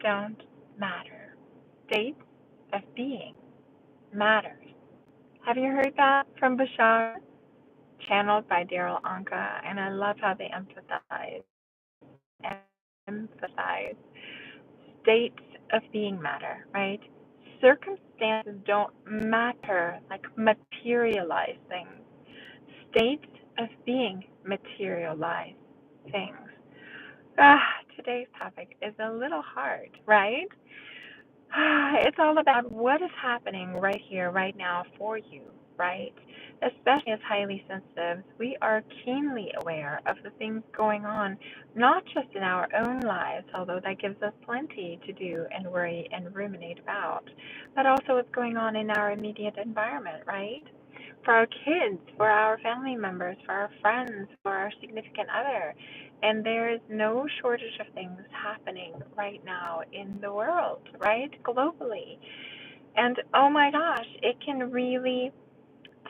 don't matter. States of being matters. Have you heard that from Bashar? Channeled by Daryl Anka, and I love how they emphasize states of being matter, right? Circumstances don't matter, like materialize things. States of being materialize things. Today's topic is a little hard, right? It's all about what is happening right here, right now for you, right? Especially as highly sensitives, we are keenly aware of the things going on, not just in our own lives, although that gives us plenty to do and worry and ruminate about, but also what's going on in our immediate environment, right? For our kids, for our family members, for our friends, for our significant other. And there is no shortage of things happening right now in the world, right? Globally. And oh my gosh, it can really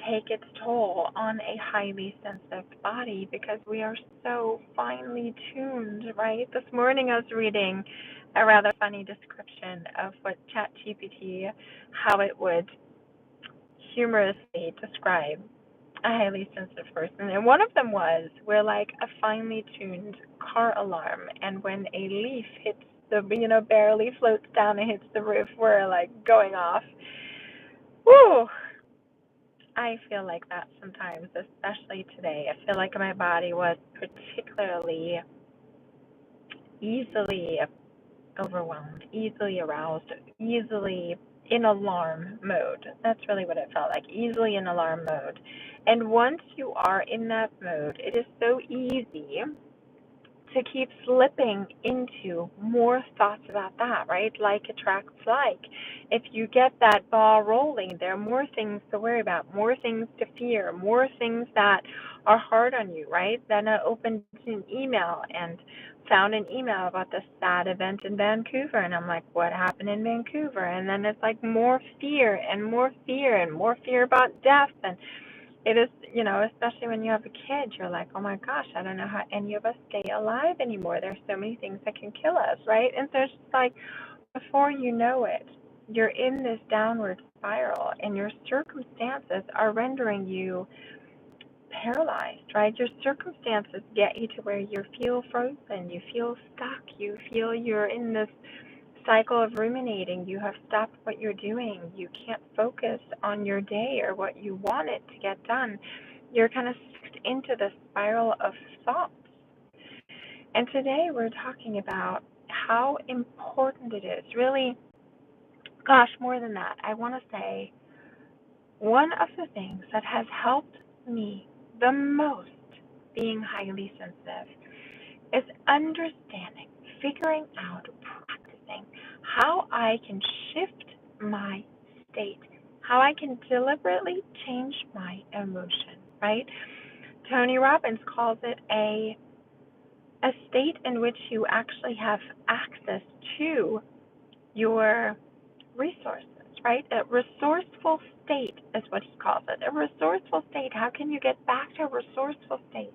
take its toll on a highly sensitive body because we are so finely tuned, right? This morning I was reading a rather funny description of what ChatGPT, how it would humorously describe a highly sensitive person. And one of them was, we're like a finely tuned car alarm, and when a leaf hits the, barely floats down and hits the roof, we're like going off. Woo! I feel like that sometimes, especially today. I feel like my body was particularly easily overwhelmed, easily aroused, easily in alarm mode. That's really what it felt like, easily in alarm mode. And once you are in that mode, it is so easy to keep slipping into more thoughts about that, right? Like attracts like. If you get that ball rolling, there are more things to worry about, more things to fear, more things that are hard on you, right? Then I opened an email and found an email about this sad event in Vancouver, and I'm like, what happened in Vancouver? And then it's like more fear and more fear and more fear about death. And it is, especially when you have a kid, you're like, oh my gosh, I don't know how any of us stay alive anymore. There's so many things that can kill us, right? And so it's just like, before you know it, you're in this downward spiral, and your circumstances are rendering you paralyzed, right? Your circumstances get you to where you feel frozen, you feel stuck, you feel you're in this cycle of ruminating. You have stopped what you're doing. You can't focus on your day or what you wanted to get done. You're kind of sucked into the spiral of thoughts. And today we're talking about how important it is. Really, gosh, more than that, I want to say one of the things that has helped me the most being highly sensitive is understanding, figuring out, practicing how I can shift my state, how I can deliberately change my emotion, right? Tony Robbins calls it a state in which you actually have access to your resources, right? A resourceful state is what he calls it. A resourceful state. How can you get back to a resourceful state?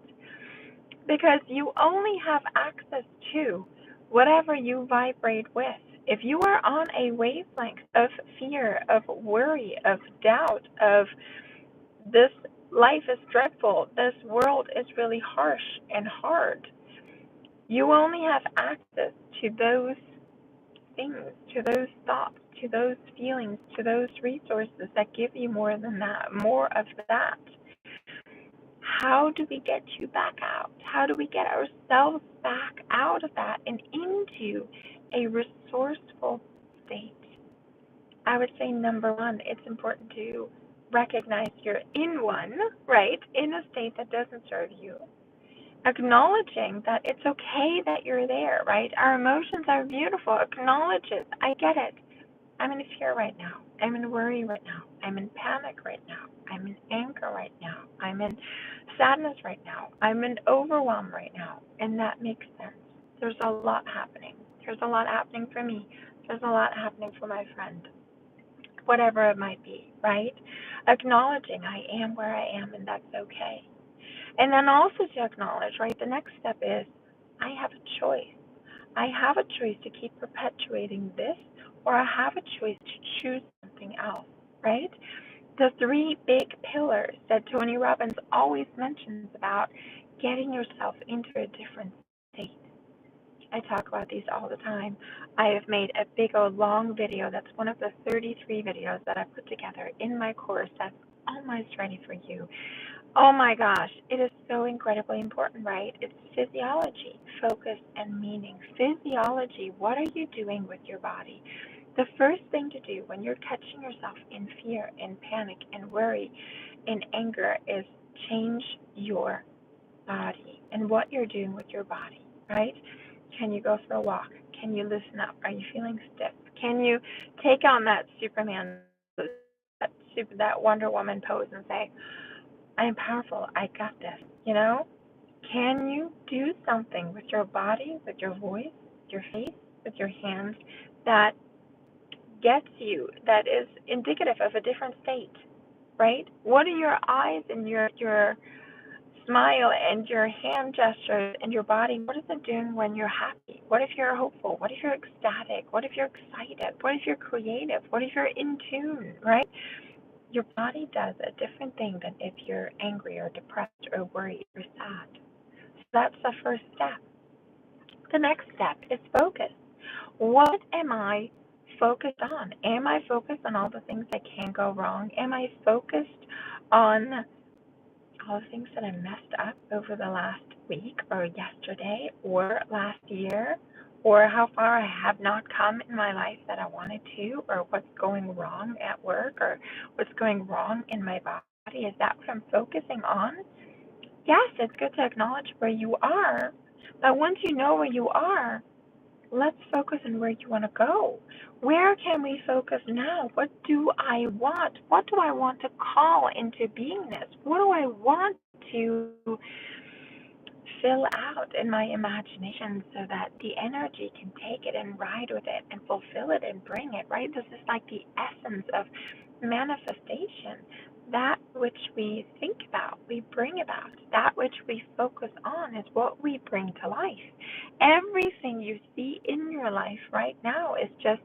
Because you only have access to whatever you vibrate with. If you are on a wavelength of fear, of worry, of doubt, of this life is dreadful, this world is really harsh and hard, you only have access to those things, to those thoughts, to those feelings, to those resources that give you more than that, more of that. How do we get you back out? How do we get ourselves back out of that and into a resourceful state? I would say number one, it's important to recognize you're in one, right? In a state that doesn't serve you. Acknowledging that it's okay that you're there, right? Our emotions are beautiful. Acknowledge it. I get it. I'm in fear right now. I'm in worry right now. I'm in panic right now. I'm in anger right now. I'm in sadness right now. I'm in overwhelm right now. And that makes sense. There's a lot happening. There's a lot happening for me. There's a lot happening for my friend. Whatever it might be, right? Acknowledging I am where I am, and that's okay. And then also to acknowledge, right, the next step is I have a choice. I have a choice to keep perpetuating this, or I have a choice to choose something else, right? The three big pillars that Tony Robbins always mentions about getting yourself into a different state. I talk about these all the time. I have made a big old long video that's one of the 33 videos that I put together in my course that's almost ready for you. Oh my gosh, it is so incredibly important, right? It's physiology, focus, and meaning. Physiology, what are you doing with your body? The first thing to do when you're catching yourself in fear, in panic, in worry, in anger is change your body and what you're doing with your body, right? Can you go for a walk? Can you loosen up? Are you feeling stiff? Can you take on that Superman pose, that Wonder Woman pose and say, I am powerful. I got this. You know? Can you do something with your body, with your voice, your face, with your hands that gets you, that is indicative of a different state, right? What are your eyes and your smile and your hand gestures and your body? What is it doing when you're happy? What if you're hopeful? What if you're ecstatic? What if you're excited? What if you're creative? What if you're in tune, right? Your body does a different thing than if you're angry or depressed or worried or sad. So that's the first step. The next step is focus. What am I focused on? Am I focused on all the things that can go wrong? Am I focused on all the things that I messed up over the last week or yesterday or last year, or how far I have not come in my life that I wanted to, or what's going wrong at work, or what's going wrong in my body? Is that what I'm focusing on? Yes, it's good to acknowledge where you are, but once you know where you are, let's focus on where you want to go. Where can we focus now? What do I want? What do I want to call into beingness? What do I want to fill out in my imagination so that the energy can take it and ride with it and fulfill it and bring it, right? This is like the essence of manifestation. That which we think about, we bring about. That which we focus on is what we bring to life. Everything you see in your life right now is just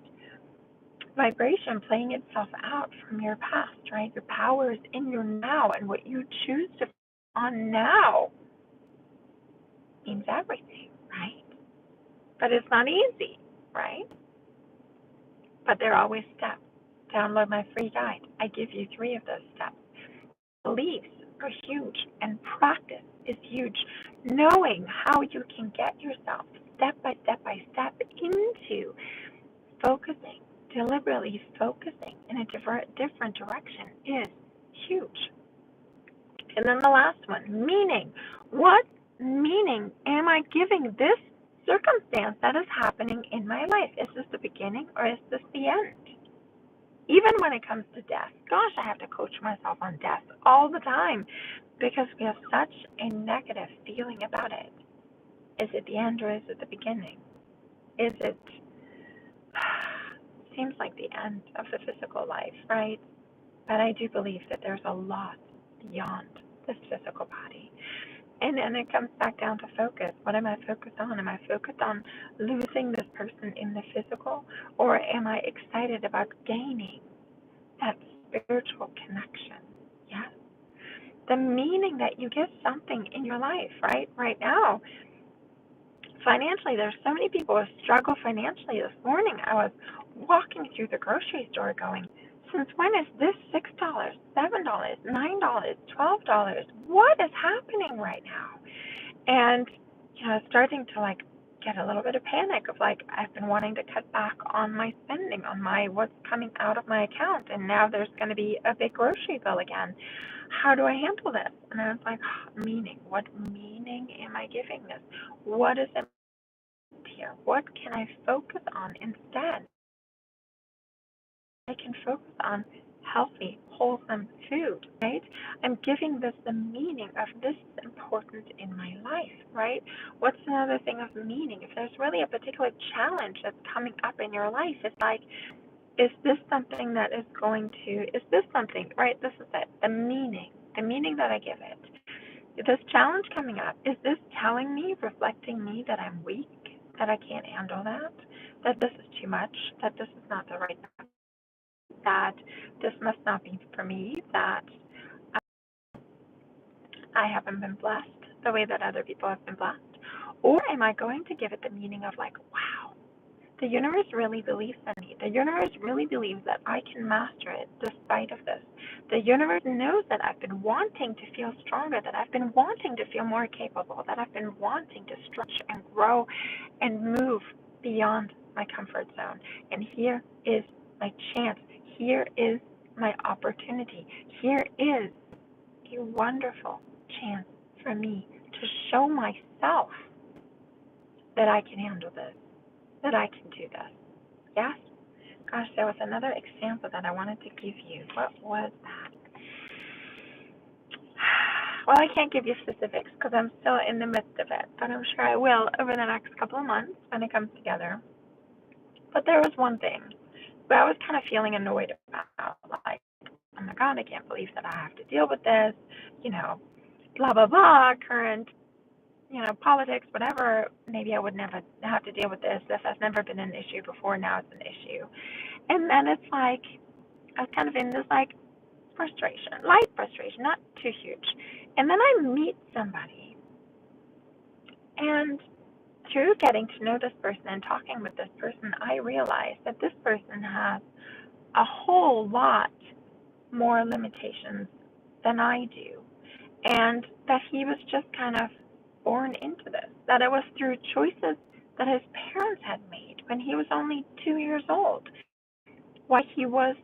vibration playing itself out from your past, right? Your power is in your now, and what you choose to focus on now means everything, right? But it's not easy, right? But there are always steps. Download my free guide. I give you 3 of those steps. Beliefs are huge, and practice is huge. Knowing how you can get yourself step by step by step into focusing, deliberately focusing in a different direction is huge. And then the last one, meaning. What meaning am I giving this circumstance that is happening in my life? Is this the beginning or is this the end? Even when it comes to death, gosh, I have to coach myself on death all the time because we have such a negative feeling about it. Is it the end or is it the beginning? Is it seems like the end of the physical life, right? But I do believe that there's a lot beyond this physical body. And then it comes back down to focus. What am I focused on? Am I focused on losing this person in the physical? Or am I excited about gaining that spiritual connection? Yeah. The meaning that you give something in your life, right? Right now, financially, there's so many people who struggle financially. This morning, I was walking through the grocery store going, since when is this $6, $7, $9, $12? What is happening right now? And starting to like get a little bit of panic of like I've been wanting to cut back on my spending, on my what's coming out of my account, and now there's going to be a big grocery bill again. How do I handle this? And I was like, meaning. What meaning am I giving this? What is it here? What can I focus on instead? I can focus on healthy, wholesome food, right? I'm giving this the meaning of this is important in my life, right? What's another thing of meaning? If there's really a particular challenge that's coming up in your life, it's like, is this something that is going to, is this something, right? This is it, the meaning that I give it. This challenge coming up, is this telling me, reflecting me that I'm weak, that I can't handle that this is too much, that this is not the right time, that this must not be for me, that I haven't been blessed the way that other people have been blessed? Or am I going to give it the meaning of like, wow, the universe really believes in me. The universe really believes that I can master it despite of this. The universe knows that I've been wanting to feel stronger, that I've been wanting to feel more capable, that I've been wanting to stretch and grow and move beyond my comfort zone. And here is my chance. Here is my opportunity. Here is a wonderful chance for me to show myself that I can handle this, that I can do this. Yes? Gosh, there was another example that I wanted to give you. What was that? Well, I can't give you specifics because I'm still in the midst of it, but I'm sure I will over the next couple of months when it comes together. But there was one thing that I was kind of feeling annoyed about, like, oh my God, I can't believe that I have to deal with this, blah, blah, blah, current, politics, whatever. Maybe I would never have to deal with this. This has never been an issue before. Now it's an issue. And then it's like, I was kind of in this like frustration, light frustration, not too huge. And then I meet somebody, and through getting to know this person and talking with this person, I realized that this person has a whole lot more limitations than I do, and that he was just kind of born into this, that it was through choices that his parents had made when he was only 2 years old, why he was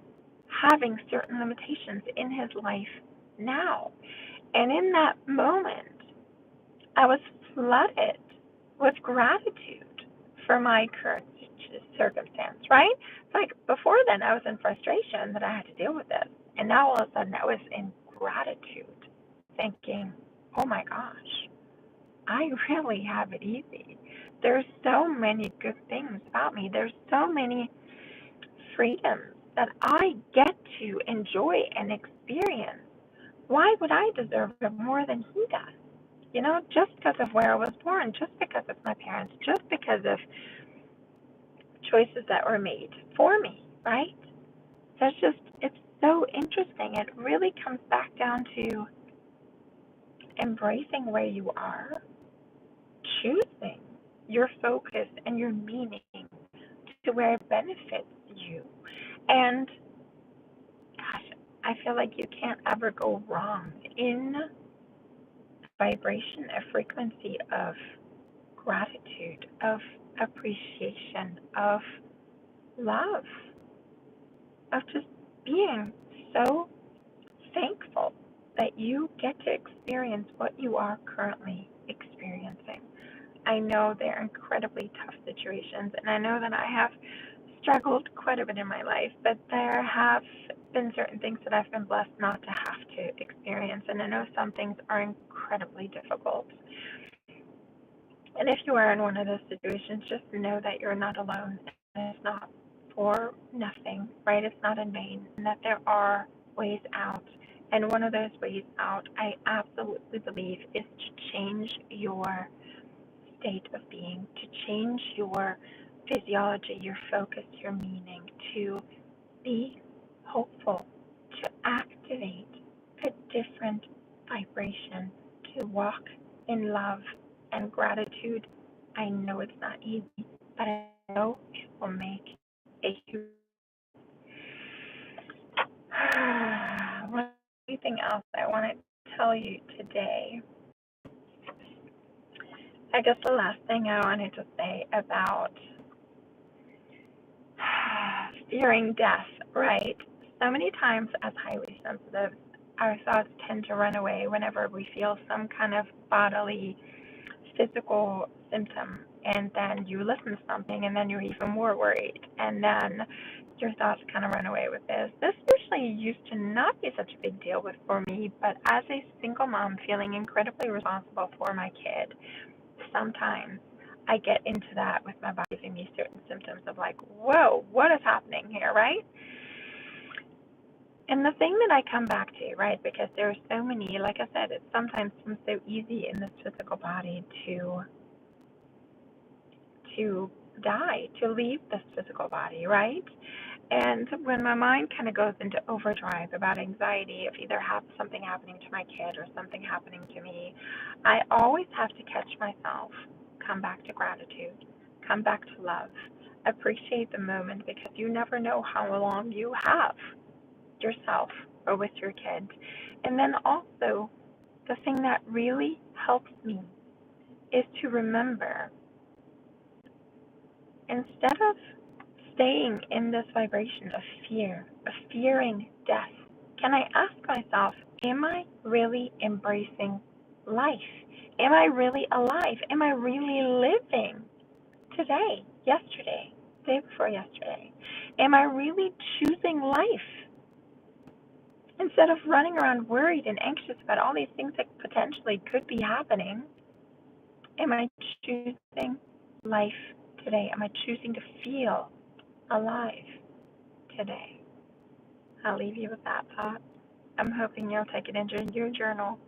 having certain limitations in his life now. And in that moment, I was flooded with gratitude for my current circumstance, right? It's like before then, I was in frustration that I had to deal with this. And now all of a sudden, I was in gratitude, thinking, oh my gosh, I really have it easy. There's so many good things about me. There's so many freedoms that I get to enjoy and experience. Why would I deserve it more than he does? Just because of where I was born, just because of my parents, just because of choices that were made for me, right? It's so interesting. It really comes back down to embracing where you are, choosing your focus and your meaning to where it benefits you. And gosh, I feel like you can't ever go wrong in vibration, a frequency of gratitude, of appreciation, of love, of just being so thankful that you get to experience what you are currently experiencing. I know they're incredibly tough situations, and I know that I have struggled quite a bit in my life, but there have been certain things that I've been blessed not to have to experience, and I know some things are incredibly difficult. And if you are in one of those situations, just know that you're not alone, and it's not for nothing, right? It's not in vain, and that there are ways out. And one of those ways out, I absolutely believe, is to change your state of being, to change your physiology, your focus, your meaning, to be hopeful, to activate a different vibration, to walk in love and gratitude. I know it's not easy, but I know it will make a huge anything else I want to tell you today. I guess the last thing I wanted to say about fearing death, right? So many times as highly sensitive, our thoughts tend to run away whenever we feel some kind of bodily, physical symptom. And then you listen to something and then you're even more worried. And then your thoughts kind of run away with this. This usually used to not be such a big deal for me, but as a single mom feeling incredibly responsible for my kid, sometimes I get into that with my body giving me certain symptoms of like, whoa, what is happening here, right? And the thing that I come back to, right, because there are so many, like I said, it sometimes seems so easy in this physical body to to die, to leave this physical body, right? And when my mind kind of goes into overdrive about anxiety, if either have something happening to my kid or something happening to me, I always have to catch myself, come back to gratitude, come back to love, appreciate the moment, because you never know how long you have yourself or with your kids. And then also, the thing that really helps me is to remember, instead of staying in this vibration of fear, of fearing death, can I ask myself, am I really embracing life? Am I really alive? Am I really living today, yesterday, day before yesterday? Am I really choosing life? Instead of running around worried and anxious about all these things that potentially could be happening, am I choosing life today? Am I choosing to feel alive today? I'll leave you with that thought. I'm hoping you'll take it into your journal,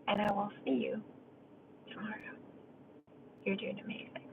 and I will see you tomorrow. You're doing amazing.